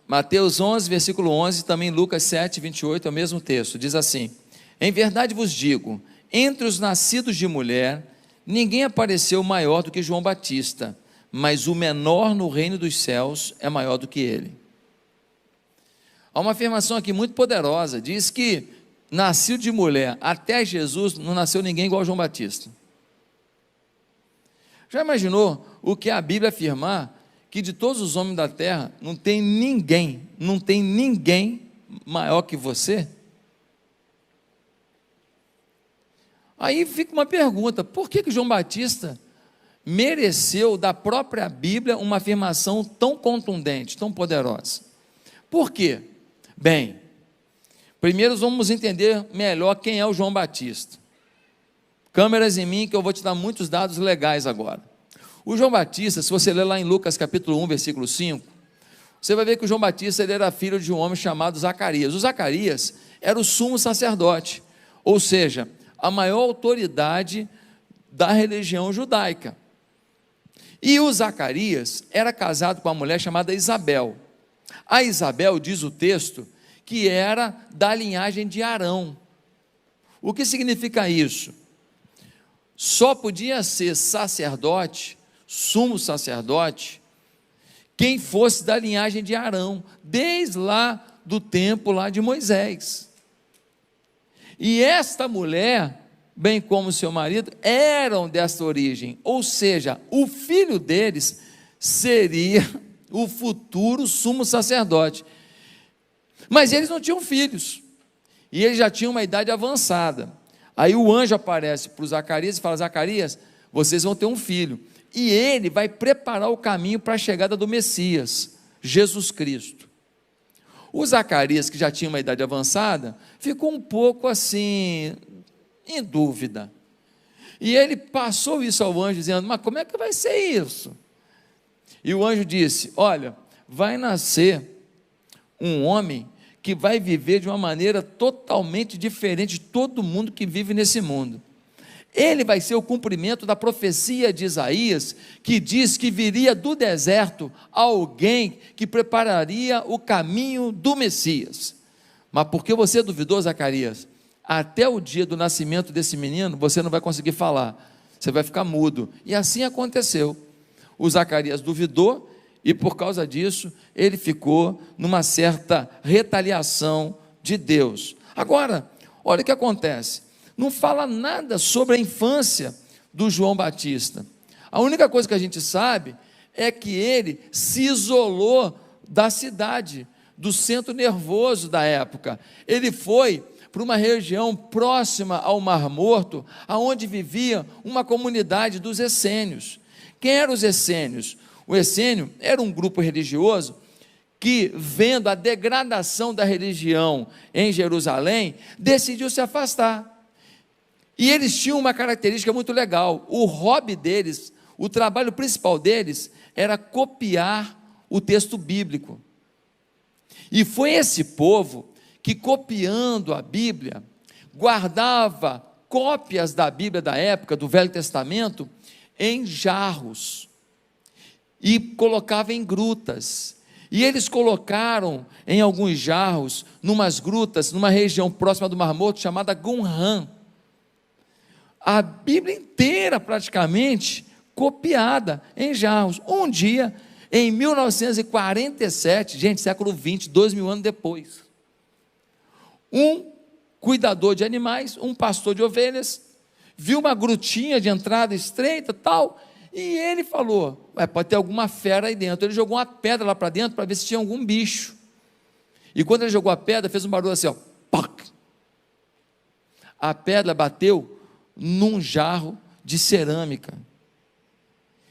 Mateus 11, versículo 11, também Lucas 7, 28, é o mesmo texto, diz assim: em verdade vos digo, entre os nascidos de mulher, ninguém apareceu maior do que João Batista, mas o menor no reino dos céus é maior do que ele. Há uma afirmação aqui muito poderosa, diz que nascido de mulher até Jesus, não nasceu ninguém igual a João Batista. Já imaginou o que a Bíblia afirmar, que de todos os homens da terra, não tem ninguém maior que você? Aí fica uma pergunta: por que João Batista mereceu da própria Bíblia uma afirmação tão contundente, tão poderosa? Por quê? Bem, primeiro vamos entender melhor quem é o João Batista. Câmeras em mim, que eu vou te dar muitos dados legais agora. O João Batista, se você ler lá em Lucas capítulo 1, versículo 5, você vai ver que o João Batista ele era filho de um homem chamado Zacarias. O Zacarias era o sumo sacerdote, ou seja, a maior autoridade da religião judaica. E o Zacarias era casado com uma mulher chamada Isabel. A Isabel, diz o texto, que era da linhagem de Arão. O que significa isso? Só podia ser sacerdote, sumo sacerdote, quem fosse da linhagem de Arão, desde lá do tempo lá de Moisés. E esta mulher, bem como seu marido, eram desta origem, ou seja, o filho deles seria o futuro sumo sacerdote. Mas eles não tinham filhos, e eles já tinham uma idade avançada. Aí o anjo aparece para o Zacarias e fala: Zacarias, vocês vão ter um filho, e ele vai preparar o caminho para a chegada do Messias, Jesus Cristo. O Zacarias, que já tinha uma idade avançada, ficou um pouco assim, em dúvida, e ele passou isso ao anjo, dizendo: mas como é que vai ser isso? E o anjo disse: olha, vai nascer um homem que vai viver de uma maneira totalmente diferente de todo mundo que vive nesse mundo. Ele vai ser o cumprimento da profecia de Isaías, que diz que viria do deserto alguém que prepararia o caminho do Messias. Mas porque você duvidou, Zacarias? Até o dia do nascimento desse menino, você não vai conseguir falar, você vai ficar mudo. E assim aconteceu. O Zacarias duvidou, e por causa disso, ele ficou numa certa retaliação de Deus. Agora, olha o que acontece, não fala nada sobre a infância do João Batista. A única coisa que a gente sabe é que ele se isolou da cidade, do centro nervoso da época. Ele foi para uma região próxima ao Mar Morto, aonde vivia uma comunidade dos essênios. Quem eram os essênios? O essênio era um grupo religioso que, vendo a degradação da religião em Jerusalém, decidiu se afastar. E eles tinham uma característica muito legal: o hobby deles, o trabalho principal deles, era copiar o texto bíblico. E foi esse povo que, copiando a Bíblia, guardava cópias da Bíblia da época, do Velho Testamento, em jarros, e colocava em grutas. E eles colocaram em alguns jarros, numas grutas, numa região próxima do Mar Morto, chamada Qumran. A Bíblia inteira, praticamente, copiada em jarros. Um dia, em 1947, gente, século 20, 2000 anos depois, um cuidador de animais, um pastor de ovelhas, viu uma grutinha de entrada estreita, tal, e ele falou: pode ter alguma fera aí dentro. Ele jogou uma pedra lá para dentro, para ver se tinha algum bicho, e quando ele jogou a pedra, fez um barulho assim, ó, pac. A pedra bateu num jarro de cerâmica,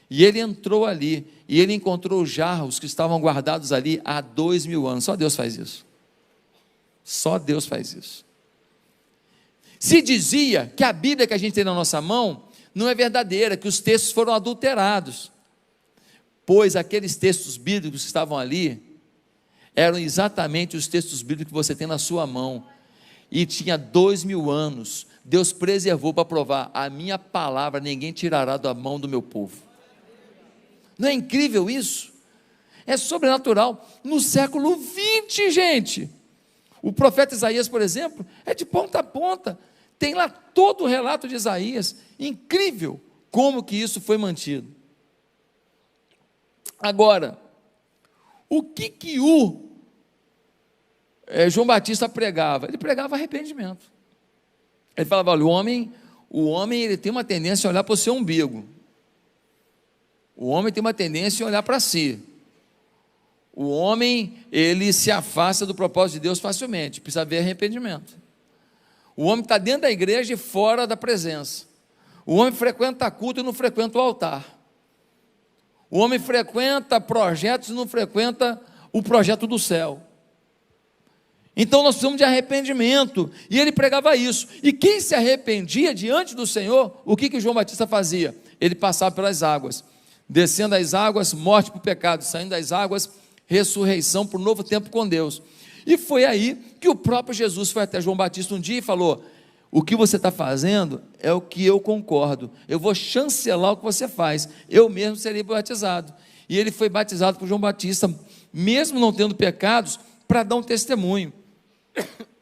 e ele entrou ali, e ele encontrou os jarros que estavam guardados ali há 2000 anos, só Deus faz isso, só Deus faz isso. Se dizia que a Bíblia que a gente tem na nossa mão não é verdadeira, que os textos foram adulterados, pois aqueles textos bíblicos que estavam ali, eram exatamente os textos bíblicos que você tem na sua mão, e tinha 2000 anos, Deus preservou para provar: a minha palavra ninguém tirará da mão do meu povo. Não é incrível isso? é sobrenatural. No século 20, gente, o profeta Isaías, por exemplo, é de ponta a ponta, tem lá todo o relato de Isaías, incrível como que isso foi mantido. Agora, o que o João Batista pregava? Ele pregava arrependimento. Ele falava, olha, o homem ele tem uma tendência a olhar para o seu umbigo. O homem tem uma tendência a olhar para si. O homem, ele se afasta do propósito de Deus facilmente, precisa haver arrependimento. O homem está dentro da igreja e fora da presença. O homem frequenta culto e não frequenta o altar. O homem frequenta projetos e não frequenta o projeto do céu. Então nós precisamos de arrependimento, e ele pregava isso. E quem se arrependia diante do Senhor, o que João Batista fazia? Ele passava pelas águas, descendo as águas, morte para o pecado, saindo das águas, ressurreição para o novo tempo com Deus. E foi aí que o próprio Jesus foi até João Batista um dia e falou, o que você está fazendo é o que eu concordo, eu vou chancelar o que você faz, eu mesmo serei batizado. E ele foi batizado por João Batista, mesmo não tendo pecados, para dar um testemunho.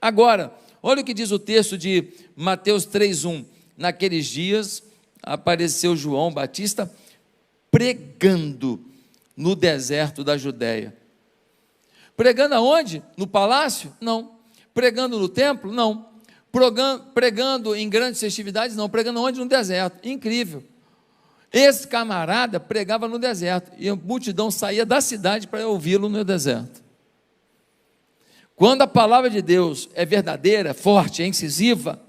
Agora, olha o que diz o texto de Mateus 3:1, naqueles dias apareceu João Batista pregando no deserto da Judéia. Pregando aonde? No palácio? Não. Pregando no templo? Não. Pregando em grandes festividades? Não. Pregando onde? No deserto. Incrível. Esse camarada pregava no deserto, e a multidão saía da cidade para ouvi-lo no deserto. Quando a palavra de Deus é verdadeira, forte, é incisiva,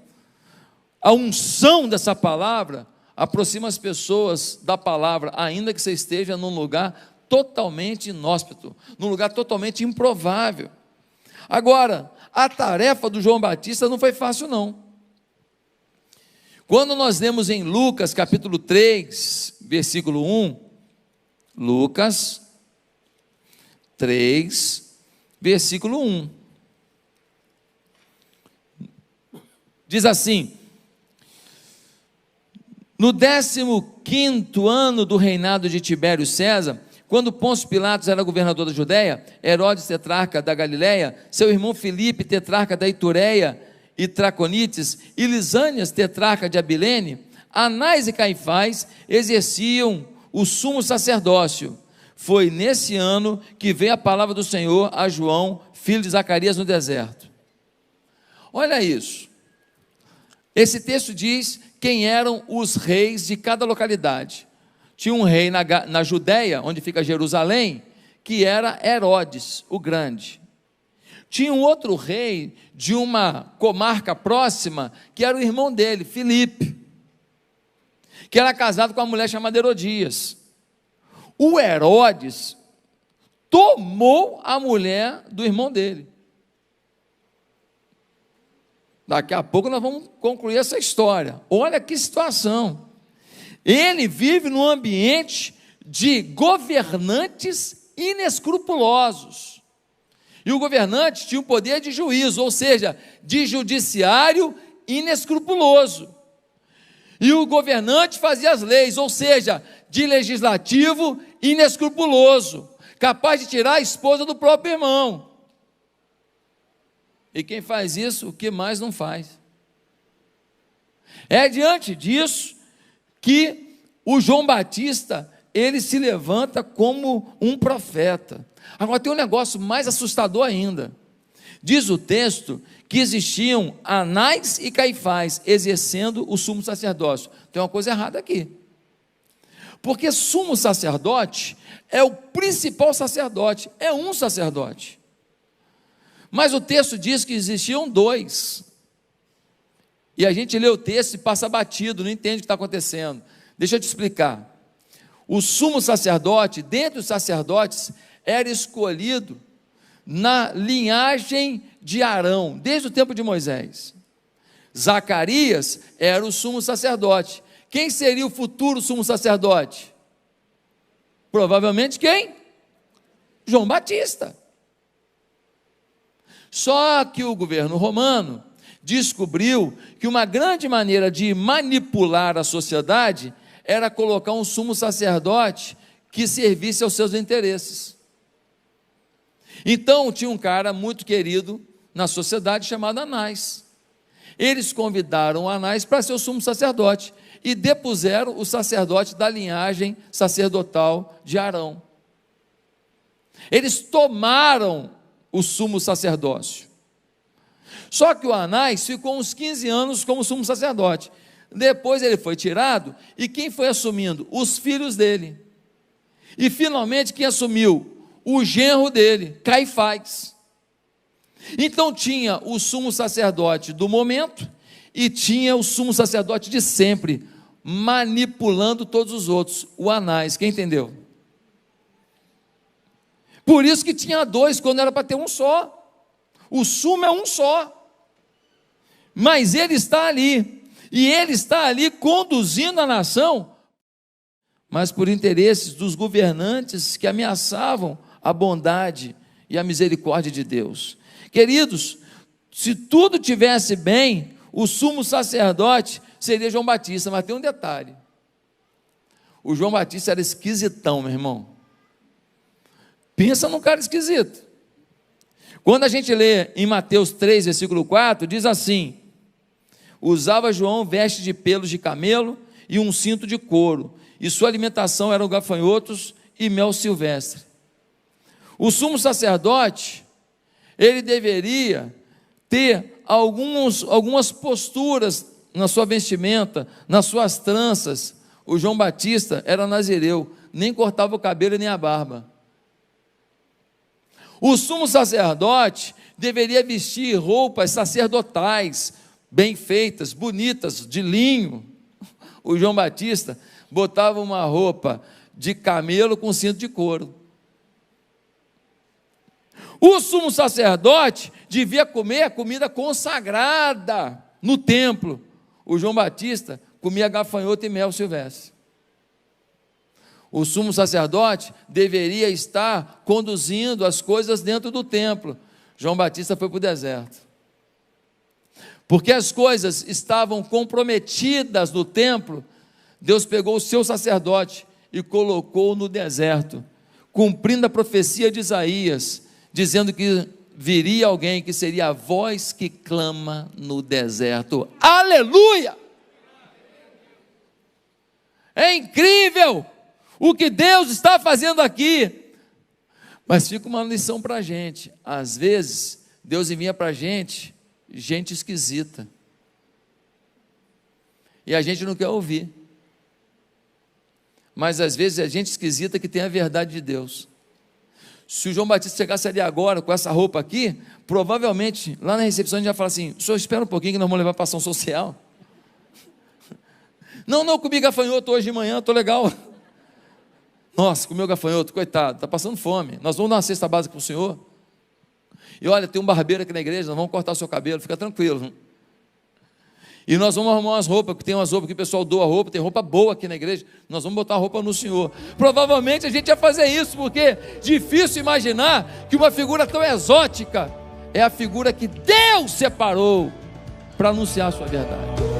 a unção dessa palavra aproxima as pessoas da palavra, ainda que você esteja num lugar totalmente inóspito, num lugar totalmente improvável. Agora, a tarefa do João Batista não foi fácil não. Quando nós lemos em Lucas capítulo 3, versículo 1, Lucas 3, versículo 1, diz assim, no 15º ano do reinado de Tibério César, quando Pôncio Pilatos era governador da Judéia, Herodes tetrarca da Galileia, seu irmão Filipe tetrarca da Itureia e Traconites, e Lisânias tetrarca de Abilene, Anás e Caifás exerciam o sumo sacerdócio. Foi nesse ano que veio a palavra do Senhor a João, filho de Zacarias, no deserto. Olha isso. Esse texto diz quem eram os reis de cada localidade. Tinha um rei na Judéia, onde fica Jerusalém, que era Herodes, o grande. Tinha um outro rei de uma comarca próxima, que era o irmão dele, Filipe, que era casado com uma mulher chamada Herodias. O Herodes tomou a mulher do irmão dele. Daqui a pouco nós vamos concluir essa história. Olha que situação. Ele vive num ambiente de governantes inescrupulosos. E o governante tinha o poder de juízo, ou seja, de judiciário inescrupuloso. E o governante fazia as leis, ou seja, de legislativo inescrupuloso, capaz de tirar a esposa do próprio irmão. E quem faz isso, o que mais não faz? É diante disso que o João Batista, ele se levanta como um profeta. Agora tem um negócio mais assustador ainda. Diz o texto que existiam Anás e Caifás exercendo o sumo sacerdócio. Tem uma coisa errada aqui. Porque sumo sacerdote é o principal sacerdote, é um sacerdote. Mas o texto diz que existiam dois. E a gente lê o texto e passa batido, não entende o que está acontecendo. Deixa eu te explicar. O sumo sacerdote, dentre os sacerdotes, era escolhido na linhagem de Arão, desde o tempo de Moisés. Zacarias era o sumo sacerdote. Quem seria o futuro sumo sacerdote? Provavelmente quem? João Batista. Só que o governo romano descobriu que uma grande maneira de manipular a sociedade era colocar um sumo sacerdote que servisse aos seus interesses. Então tinha um cara muito querido na sociedade chamado Anás. Eles convidaram Anás para ser o sumo sacerdote e depuseram o sacerdote da linhagem sacerdotal de Arão. Eles tomaram o sumo sacerdócio. Só que o Anás ficou uns 15 anos como sumo sacerdote. Depois ele foi tirado, e quem foi assumindo? Os filhos dele. E finalmente quem assumiu? O genro dele, Caifás. Então tinha o sumo sacerdote do momento e tinha o sumo sacerdote de sempre, manipulando todos os outros, o Anás. Quem entendeu? Por isso que tinha dois, quando era para ter um só. O sumo é um só, mas ele está ali, e ele está ali conduzindo a nação, mas por interesses dos governantes que ameaçavam a bondade e a misericórdia de Deus. Queridos, se tudo tivesse bem, o sumo sacerdote seria João Batista, mas tem um detalhe: o João Batista era esquisitão, meu irmão. Pensa num cara esquisito. Quando a gente lê em Mateus 3, versículo 4, diz assim: usava João veste de pelos de camelo e um cinto de couro, e sua alimentação eram gafanhotos e mel silvestre. O sumo sacerdote, ele deveria ter algumas posturas na sua vestimenta, nas suas tranças. O João Batista era nazireu, nem cortava o cabelo e nem a barba. O sumo sacerdote deveria vestir roupas sacerdotais, bem feitas, bonitas, de linho. O João Batista botava uma roupa de camelo com cinto de couro. O sumo sacerdote devia comer a comida consagrada no templo. O João Batista comia gafanhoto e mel silvestre. O sumo sacerdote deveria estar conduzindo as coisas dentro do templo. João Batista foi para o deserto, porque as coisas estavam comprometidas no templo. Deus pegou o seu sacerdote e colocou no deserto, cumprindo a profecia de Isaías, dizendo que viria alguém que seria a voz que clama no deserto. Aleluia! É incrível o que Deus está fazendo aqui. Mas fica uma lição para a gente. Às vezes Deus envia para a gente esquisita, e a gente não quer ouvir. Mas às vezes é gente esquisita que tem a verdade de Deus. Se o João Batista chegasse ali agora com essa roupa aqui, provavelmente lá na recepção a gente vai falar assim: o senhor espera um pouquinho que nós vamos levar para ação social. Não, eu comi gafanhoto hoje de manhã, estou legal. Nossa, comeu gafanhoto, coitado, está passando fome. Nós vamos dar uma cesta básica para o senhor. E olha, tem um barbeiro aqui na igreja, nós vamos cortar o seu cabelo, fica tranquilo. E nós vamos arrumar umas roupas, porque tem umas roupas que o pessoal doa roupa, tem roupa boa aqui na igreja, nós vamos botar a roupa no senhor. Provavelmente a gente ia fazer isso, porque é difícil imaginar que uma figura tão exótica é a figura que Deus separou para anunciar a sua verdade.